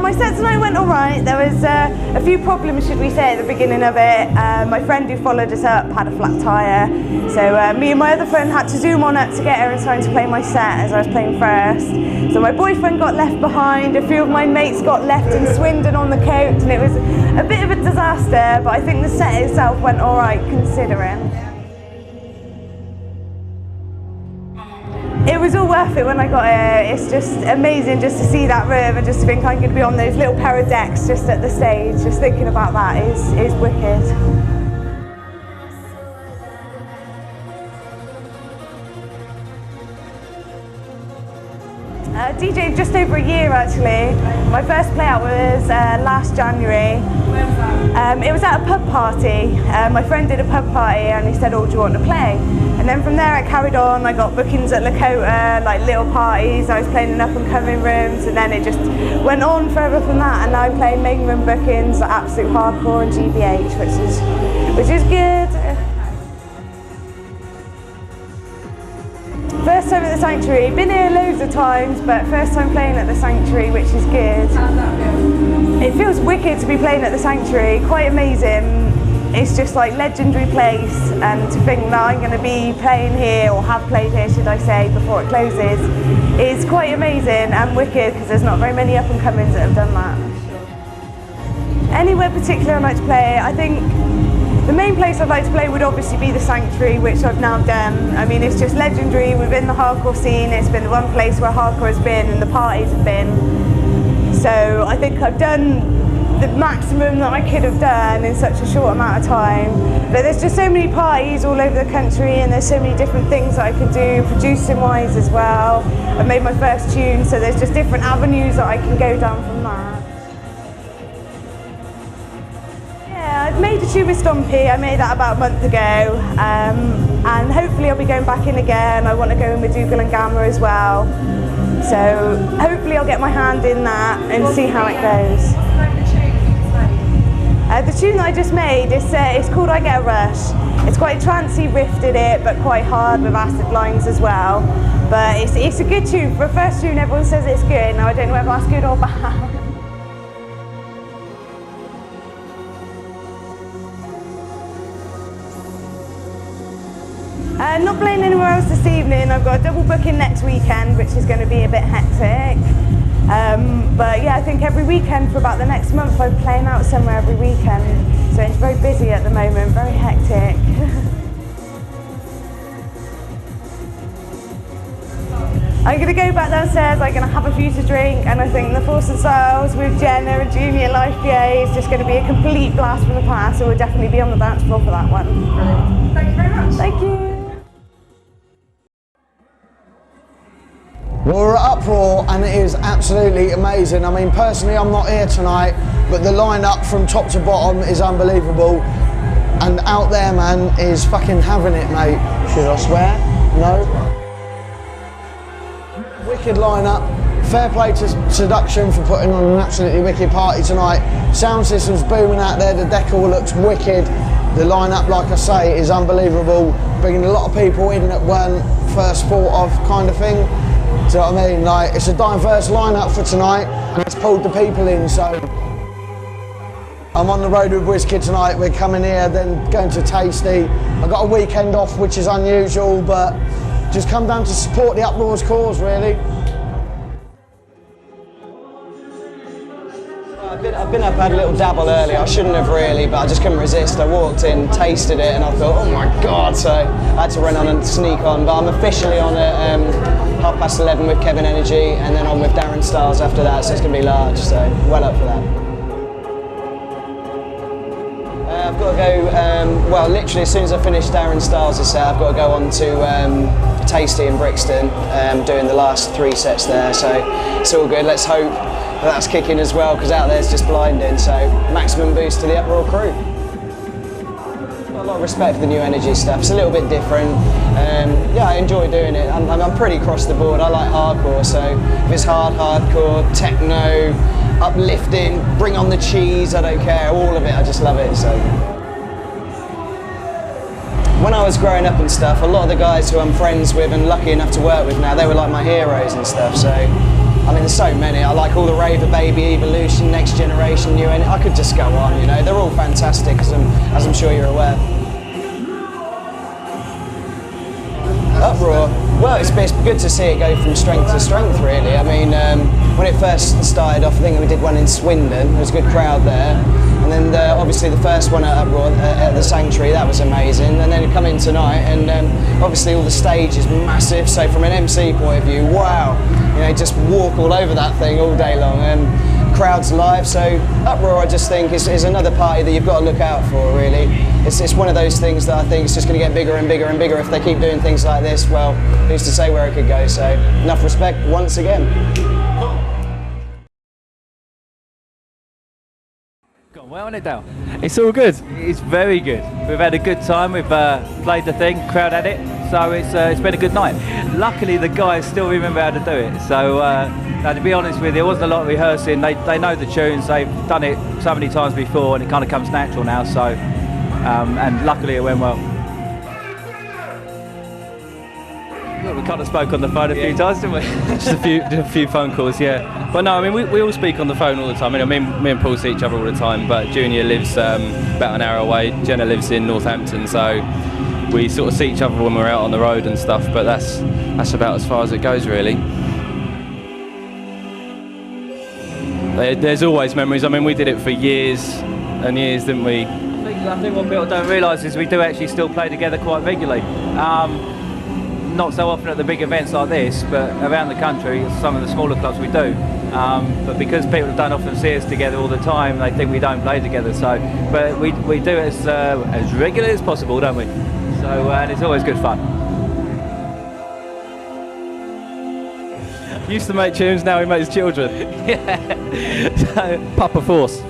my set tonight went alright. There was a few problems, should we say, at the beginning of it. My friend who followed us up had a flat tyre, so me and my other friend had to zoom on up to get her in time to play my set as I was playing first. So my boyfriend got left behind, a few of my mates got left in Swindon on the coach, and it was a bit of a disaster, but I think the set itself went alright considering. It was all worth it when I got here. It's just amazing just to see that room and just to think I'm going to be on those little pair of decks just at the stage. Just thinking about that is wicked. DJ just over a year actually. My first play out was last January. Where was that? It was at a pub party. My friend did a pub party and he said, oh, do you want to play? And then from there I carried on. I got bookings at Lakota, like little parties. I was playing in up and coming rooms, and then it just went on further from that, and now I'm playing main room bookings at Absolute Hardcore and GBH, which is good. First time at the Sanctuary, been here loads of times, but first time playing at the Sanctuary, which is good. How's that feel? It feels wicked to be playing at the Sanctuary, quite amazing. It's just like legendary place, and to think that I'm going to be playing here, or have played here should I say, before it closes, is quite amazing and wicked, because there's not very many up and comings that have done that. Anywhere particular I'd like to play, I think the main place I'd like to play would obviously be the Sanctuary, which I've now done. I mean, it's just legendary within the hardcore scene. It's been the one place where hardcore has been and the parties have been. So I think I've done the maximum that I could have done in such a short amount of time. But there's just so many parties all over the country, and there's so many different things that I could do, producing wise as well. I made my first tune, so there's just different avenues that I can go down from that. Yeah, I've made a tune with Stompy. I made that about a month ago, and hopefully I'll be going back in again. I want to go in with Dougal and Gamma as well. So hopefully I'll get my hand in that and see how it goes. The tune that I just made, it's called I Get a Rush. It's quite trancey riffed in it, but quite hard with acid lines as well. But it's a good tune. For a first tune, everyone says it's good. Now I don't know whether that's good or bad. Not playing anywhere else this evening. I've got a double booking next weekend, which is going to be a bit hectic. But yeah, I think every weekend for about the next month I'm playing out somewhere every weekend. So it's very busy at the moment, very hectic. I'm going to go back downstairs, I'm going to have a few to drink, and I think the Force and Styles with Jenna and Junior Life PA is just going to be a complete blast from the past, so we'll definitely be on the dance floor for that one. Brilliant. Thank you very much. Thank you. Well, we're at UPROAR and it is absolutely amazing. I mean, personally, I'm not here tonight, but the lineup from top to bottom is unbelievable. And out there, man, is fucking having it, mate. Should I swear? No? Wicked lineup. Fair play to Seduction for putting on an absolutely wicked party tonight. Sound system's booming out there, the decor looks wicked. The lineup, like I say, is unbelievable. Bringing a lot of people in that weren't first thought of kind of thing. Do you know what I mean? Like, it's a diverse lineup for tonight, and it's pulled the people in, so. I'm on the road with WizKid tonight. We're coming here, then going to Tasty. I got a weekend off, which is unusual, but just come down to support the UPROAR's cause, really. I've been up, had a little dabble earlier. I shouldn't have really, but I just couldn't resist. I walked in, tasted it, and I thought, oh my God, so I had to run on and sneak on, but I'm officially on at 11:30 with Kevin Energy, and then on with Darren Styles after that, so it's going to be large, so well up for that. I've got to go, well, literally as soon as I finish Darren Styles' set, I've got to go on to Tasty in Brixton, doing the last 3 sets there, so it's all good. Let's hope that's kicking as well, because out there it's just blinding, so maximum boost to the UPROAR crew. Got a lot of respect for the new energy stuff. It's a little bit different. Yeah, I enjoy doing it. I'm pretty across the board. I like hardcore, so if it's hardcore, techno, uplifting, bring on the cheese, I don't care, all of it, I just love it. So when I was growing up and stuff, a lot of the guys who I'm friends with and lucky enough to work with now, they were like my heroes and stuff, so I mean, there's so many. I like all the Raver Baby, Evolution, Next Generation, New Energy. I could just go on, you know. They're all fantastic, as I'm sure you're aware. UPROAR, well, it's good to see it go from strength to strength, really. I mean, when it first started off, I think we did one in Swindon. There was a good crowd there. And then obviously the first one at UPROAR at the Sanctuary, that was amazing. And then it come in tonight, and obviously all the stage is massive. So from an MC point of view, wow, you know, just walk all over that thing all day long. Crowds live, so UPROAR I just think is another party that you've got to look out for, really. It's one of those things that I think is just going to get bigger and bigger and bigger if they keep doing things like this. Well, who's to say where it could go, so enough respect once again. Well on it, Dale. It's all good. It's very good. We've had a good time. We've played the thing, crowd had it, so it's been a good night. Luckily, the guys still remember how to do it. So, to be honest with you, there wasn't a lot of rehearsing. They know the tunes. They've done it so many times before, and it kind of comes natural now. So, and luckily, it went well. We kind of spoke on the phone a few times, didn't we? Just a few phone calls, yeah. But no, I mean, we all speak on the phone all the time. I mean, me and Paul see each other all the time, but Junior lives about an hour away. Jenna lives in Northampton, so we sort of see each other when we're out on the road and stuff, but that's about as far as it goes, really. There's always memories. I mean, we did it for years and years, didn't we? I think what people don't realise is we do actually still play together quite regularly. Not so often at the big events like this, but around the country, some of the smaller clubs we do. But because people don't often see us together all the time, they think we don't play together. So, but we do it as regularly as possible, don't we? So, and it's always good fun. Used to make tunes, now he makes children. Yeah. So, Papa Force.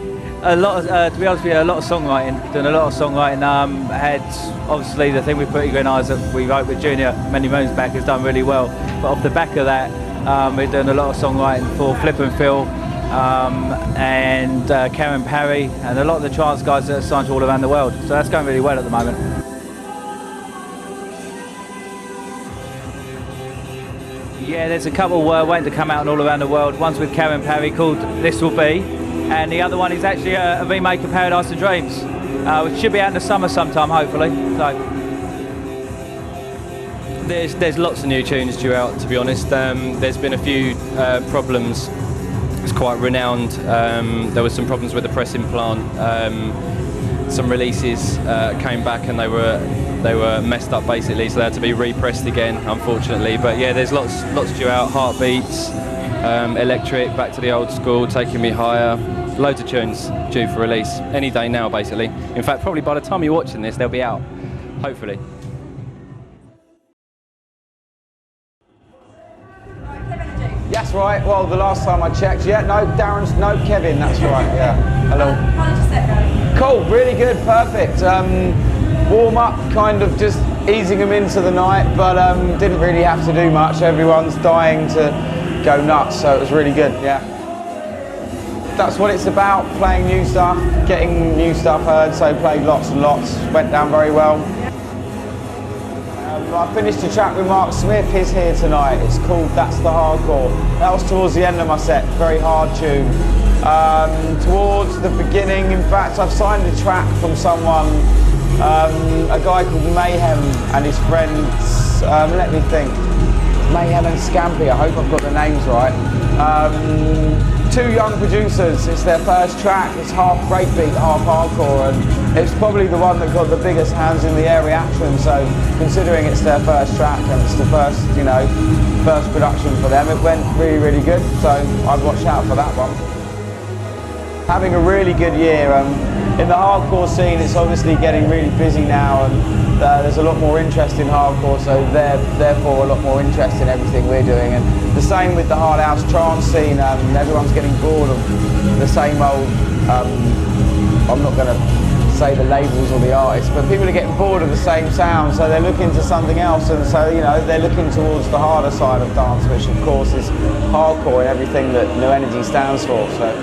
A lot of, to be honest with you, a lot of songwriting. Done a lot of songwriting. Had obviously the thing with Pretty Green Eyes that we wrote with Junior many moons back has done really well. But off the back of that, we've done a lot of songwriting for Flip and Phil and Karen Parry and a lot of the trance guys that are signed to all around the world. So that's going really well at the moment. Yeah, there's a couple waiting to come out all around the world. One's with Karen Parry called This Will Be, and the other one is actually a remake of Paradise of Dreams, which should be out in the summer sometime, hopefully. So there's lots of new tunes due out, to be honest. There's been a few problems. It's quite renowned. There was some problems with the pressing plant. Some releases came back and they were messed up basically, so they had to be repressed again, unfortunately. But yeah, there's lots due out. Heartbeats, Electric, Back to the Old School, Taking Me Higher. Loads of tunes due for release any day now, basically. In fact, probably by the time you're watching this, they'll be out, hopefully. That's right. Well, the last time I checked, yeah, no, Kevin, that's right, yeah. Hello. How did your set go? Cool, really good, perfect. Warm up, kind of just easing them into the night, but didn't really have to do much. Everyone's dying to go nuts, so it was really good, yeah. That's what it's about, playing new stuff, getting new stuff heard, so played lots and lots, went down very well. I finished a track with Mark Smith, he's here tonight. It's called That's the Hardcore. That was towards the end of my set, very hard tune. Towards the beginning, in fact, I've signed a track from someone, a guy called Mayhem and his friends, let me think, Mayhem and Scampy, I hope I've got the names right. Two young producers, it's their first track, it's half breakbeat, half hardcore, and it's probably the one that got the biggest hands in the air reaction, so considering it's their first track and it's the first, you know, first production for them, it went really, really good, so I'd watch out for that one. Having a really good year. In the hardcore scene, it's obviously getting really busy now, and there's a lot more interest in hardcore, so therefore a lot more interest in everything we're doing. And the same with the hard house trance scene. Everyone's getting bored of the same old, I'm not going to say the labels or the artists, but people are getting bored of the same sound, so they're looking to something else, and so, you know, they're looking towards the harder side of dance, which of course is hardcore and everything that New Energy stands for. So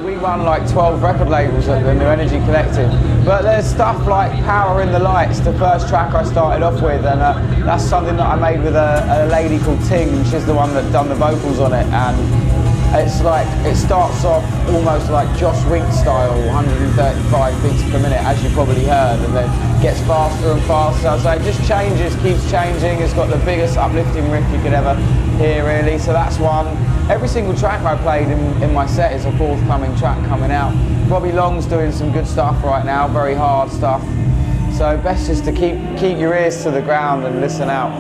we run like 12 record labels at the New Energy Collective. But there's stuff like Power in the Lights, the first track I started off with, and that's something that I made with a lady called Ting, and she's the one that done the vocals on it. And it's like, it starts off almost like Josh Wink style, 135 beats per minute, as you probably heard, and then gets faster and faster. So it just changes, keeps changing. It's got the biggest uplifting riff you could ever hear, really. So that's one. Every single track I played in my set is a forthcoming track coming out. Bobby Long's doing some good stuff right now, very hard stuff. So best just to keep your ears to the ground and listen out.